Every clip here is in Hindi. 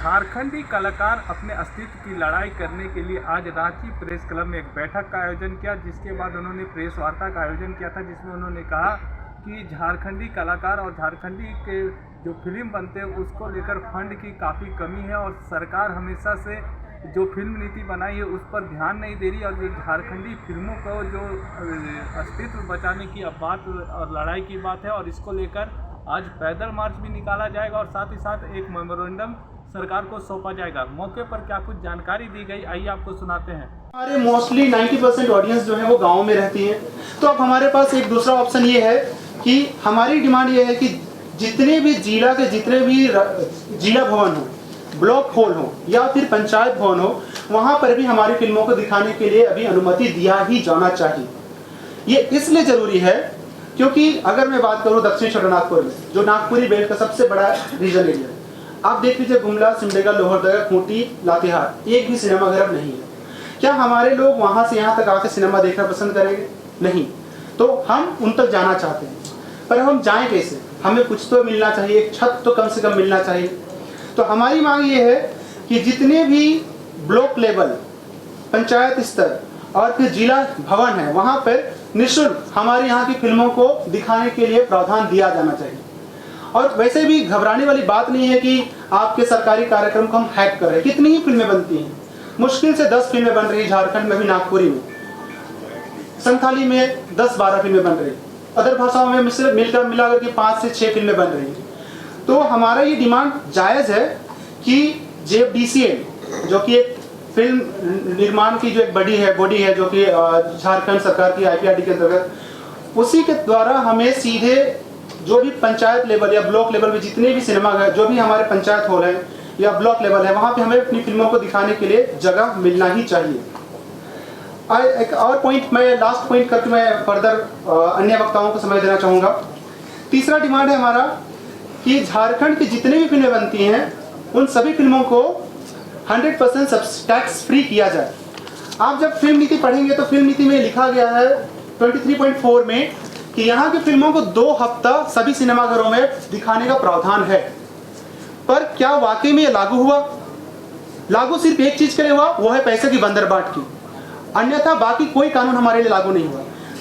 झारखंडी कलाकार अपने अस्तित्व की लड़ाई करने के लिए आज रांची प्रेस क्लब में एक बैठक का आयोजन किया, जिसके बाद उन्होंने प्रेस वार्ता का आयोजन किया था, जिसमें उन्होंने कहा कि झारखंडी कलाकार और झारखंडी के जो फिल्म बनते हैं उसको लेकर फंड की काफ़ी कमी है और सरकार हमेशा से जो फिल्म नीति बनाई है उस पर ध्यान नहीं दे रही और जो झारखंडी फिल्मों को जो अस्तित्व बचाने की अब बात और लड़ाई की बात है और इसको लेकर आज पैदल मार्च भी निकाला जाएगा और साथ ही साथ एक मेमोरेंडम सरकार को सौंपा जाएगा। मौके पर क्या कुछ जानकारी दी गई, आइए आपको सुनाते हैं। हमारे मोस्टली 90% ऑडियंस जो है वो गाँव में रहती है, तो अब हमारे पास एक दूसरा ऑप्शन ये है कि हमारी डिमांड ये है कि जितने भी जिला के जितने भी जिला भवन हो, ब्लॉक हॉल हो या फिर पंचायत भवन हो, वहाँ पर भी हमारी फिल्मों को दिखाने के लिए अभी अनुमति दिया ही जाना चाहिए। ये इसलिए ज़रूरी है क्योंकि अगर मैं बात करूँ दक्षिण छोटानागपुर में, जो नागपुरी बेल्ट का सबसे बड़ा रीजन एरिया है, आप देख लीजिए गुमला, सिमडेगा, लोहरदगा, खूंटी, लातेहार, एक भी सिनेमाघर अब नहीं है। क्या हमारे लोग वहाँ से यहाँ तक आकर सिनेमा देखना पसंद करेंगे? नहीं। तो हम उन तक जाना चाहते हैं, पर हम जाएं कैसे? हमें कुछ तो मिलना चाहिए, एक छत तो कम से कम मिलना चाहिए। तो हमारी मांग ये है कि जितने भी ब्लॉक लेवल, पंचायत स्तर और फिर जिला भवन है, वहाँ पर निःशुल्क हमारे यहाँ की फिल्मों को दिखाने के लिए प्रावधान दिया जाना चाहिए। और वैसे भी घबराने वाली बात नहीं है कि आपके सरकारी कार्यक्रम को हम हैक कर रहे हैं। कितनी ही फिल्में बनती हैं, मुश्किल से 10 फिल्में बन रही है झारखंड में भी, नागपुरी में, संथाली में 10-12 फिल्में बन रही, अदर भाषाओं में मिलकर मिलाकर के 5 से 6 फिल्में बन रही हैं। तो हमारा ये डिमांड जायज़ है कि JFDCL जो कि एक फिल्म निर्माण की जो एक बॉडी है जो कि झारखंड सरकार की IPRD के अंतर्गत, उसी के द्वारा हमें सीधे जो भी पंचायत लेवल या ब्लॉक लेवल में जितने भी सिनेमाघर, जो भी हमारे पंचायत हॉल है या ब्लॉक लेवल है, वहाँ पे हमें अपनी फिल्मों को दिखाने के लिए जगह मिलना ही चाहिए। एक और पॉइंट, मैं लास्ट पॉइंट करके मैं फर्दर अन्य वक्ताओं को समय देना चाहूँगा। तीसरा डिमांड है हमारा कि झारखंड की जितनी भी फिल्में बनती हैं उन सभी फिल्मों को 100% टैक्स फ्री किया जाए। आप जब फिल्म नीति पढ़ेंगे तो फिल्म नीति में लिखा गया है 23.4 में कि यहाँ की फिल्मों को 2 हफ्ता सभी सिनेमाघरों में दिखाने का प्रावधान है। पर क्या वाकई में ये लागू हुआ? लागू सिर्फ एक चीज के लिए हुआ, वो है पैसे की बंदरबाट की, अन्यथा बाकी कोई कानून हमारे लिए लागू नहीं हुआ।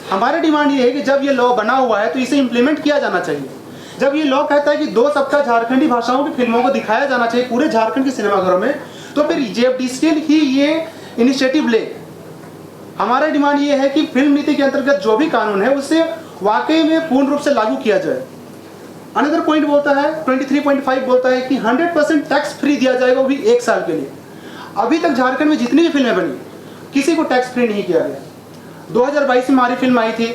हमारी डिमांड ये है कि जब ये लॉ बना हुआ है तो इसे इम्प्लीमेंट किया जाना चाहिए। जब ये लॉ कहता है कि 2 सप्ताह झारखंडी भाषाओं की फिल्मों को दिखाया जाना चाहिए पूरे झारखंड के सिनेमाघरों में, तो फिर JFDCL ही ये इनिशिएटिव ले। हमारा डिमांड ये है कि फिल्म नीति के अंतर्गत जो भी कानून है उसे वाकई में पूर्ण रूप से लागू किया जाए। अनदर पॉइंट बोलता है 23.5 बोलता है कि 100% टैक्स फ्री दिया जाएगा, वो भी 1 साल के लिए। अभी तक झारखंड में जितनी भी फिल्में बनी किसी को टैक्स फ्री नहीं किया गया। 2022 में हमारी फिल्म आई थी,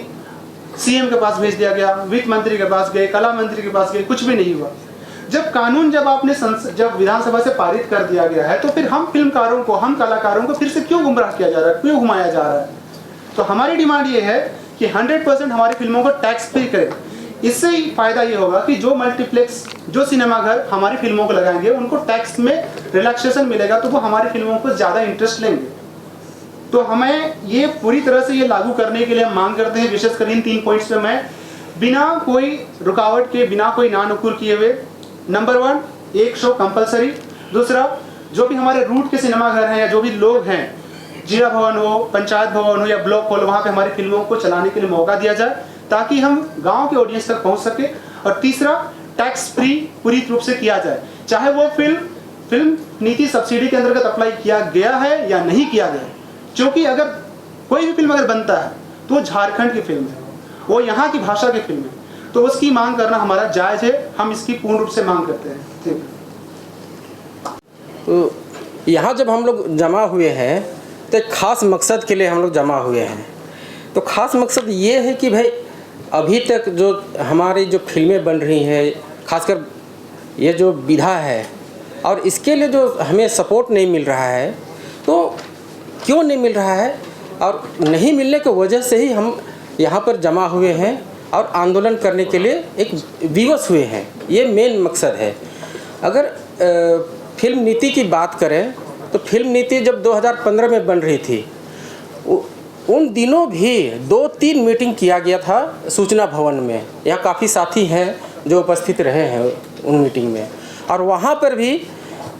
CM के पास भेज दिया गया, वित्त मंत्री के पास गए, कला मंत्री के पास गए, कुछ भी नहीं हुआ। जब कानून जब विधानसभा से पारित कर दिया गया है तो फिर हम फिल्मकारों को, हम कलाकारों को फिर से क्यों गुमराह किया जा रहा है, क्यों घुमाया जा रहा है? तो हमारी डिमांड ये है कि 100% हमारी फिल्मों को टैक्स फ्री करें। इससे ही फायदा ये होगा कि जो मल्टीप्लेक्स, जो सिनेमाघर हमारी फिल्मों को लगाएंगे उनको टैक्स में रिलैक्सेशन मिलेगा, तो वो हमारी फिल्मों को ज़्यादा इंटरेस्ट लेंगे। तो हमें ये पूरी तरह से ये लागू करने के लिए हम मांग करते हैं। विशेषकर इन 3 पॉइंट्स पे मैं बिना कोई रुकावट के, बिना कोई नानुकुर किए हुए, नंबर 1 1 शो कंपलसरी। दूसरा, जो भी हमारे रूट के सिनेमाघर हैं या जो भी लोग हैं, जिला भवन हो, पंचायत भवन हो या ब्लॉक हॉल, वहाँ पे हमारी फिल्मों को चलाने के लिए मौका दिया जाए ताकि हम गांव के ऑडियंस तक पहुँच सके। और तीसरा, टैक्स फ्री पूरी रूप से किया जाए, चाहे वो फिल्म नीति सब्सिडी के अंतर्गत अप्लाई किया गया है या नहीं किया गया। क्योंकि अगर कोई भी फिल्म अगर बनता है तो वो झारखंड की फिल्म है, वो यहाँ की भाषा की फिल्म है, तो उसकी मांग करना हमारा जायज़ है। हम इसकी पूर्ण रूप से मांग करते हैं। ठीक है। तो यहाँ जब हम लोग जमा हुए हैं तो एक ख़ास मकसद के लिए हम लोग जमा हुए हैं। तो ख़ास मकसद ये है कि भाई अभी तक जो हमारी जो फिल्में बन रही हैं, खासकर ये जो विधा है, और इसके लिए जो हमें सपोर्ट नहीं मिल रहा है, तो क्यों नहीं मिल रहा है, और नहीं मिलने की वजह से ही हम यहाँ पर जमा हुए हैं और आंदोलन करने के लिए एक विवश हुए हैं। ये मेन मकसद है। अगर फिल्म नीति की बात करें तो फिल्म नीति जब 2015 में बन रही थी, उन दिनों भी 2-3 मीटिंग किया गया था सूचना भवन में। यहाँ काफ़ी साथी हैं जो उपस्थित रहे हैं उन मीटिंग में, और वहाँ पर भी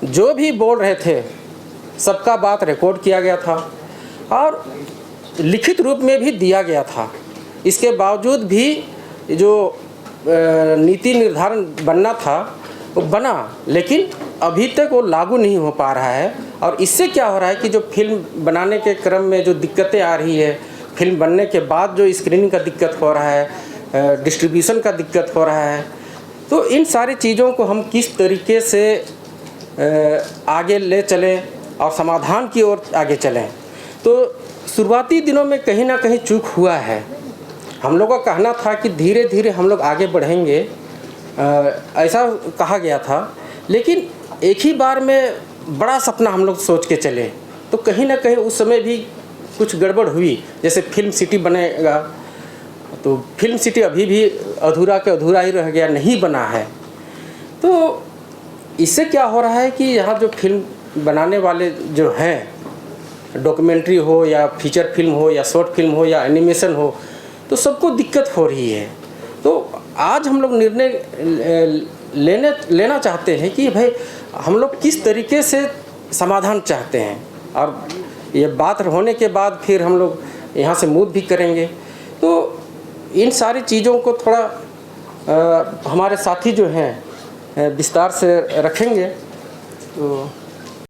जो भी बोल रहे थे सबका बात रिकॉर्ड किया गया था और लिखित रूप में भी दिया गया था। इसके बावजूद भी जो नीति निर्धारण बनना था वो बना, लेकिन अभी तक वो लागू नहीं हो पा रहा है। और इससे क्या हो रहा है कि जो फिल्म बनाने के क्रम में जो दिक्कतें आ रही है, फिल्म बनने के बाद जो स्क्रीनिंग का दिक्कत हो रहा है, डिस्ट्रीब्यूशन का दिक्कत हो रहा है, तो इन सारी चीज़ों को हम किस तरीके से आगे ले चलें और समाधान की ओर आगे चलें। तो शुरुआती दिनों में कहीं ना कहीं चूक हुआ है। हम लोग का कहना था कि धीरे धीरे हम लोग आगे बढ़ेंगे, ऐसा कहा गया था, लेकिन एक ही बार में बड़ा सपना हम लोग सोच के चले, तो कहीं ना कहीं उस समय भी कुछ गड़बड़ हुई। जैसे फिल्म सिटी बनेगा, तो फिल्म सिटी अभी भी अधूरा के अधूरा ही रह गया, नहीं बना है। तो इससे क्या हो रहा है कि यहाँ जो फिल्म बनाने वाले जो हैं, डॉक्यूमेंट्री हो या फीचर फिल्म हो या शॉर्ट फिल्म हो या एनिमेशन हो, तो सबको दिक्कत हो रही है। तो आज हम लोग निर्णय लेना चाहते हैं कि भाई हम लोग किस तरीके से समाधान चाहते हैं, और ये बात होने के बाद फिर हम लोग यहाँ से मूव भी करेंगे। तो इन सारी चीज़ों को थोड़ा हमारे साथी जो हैं विस्तार से रखेंगे। तो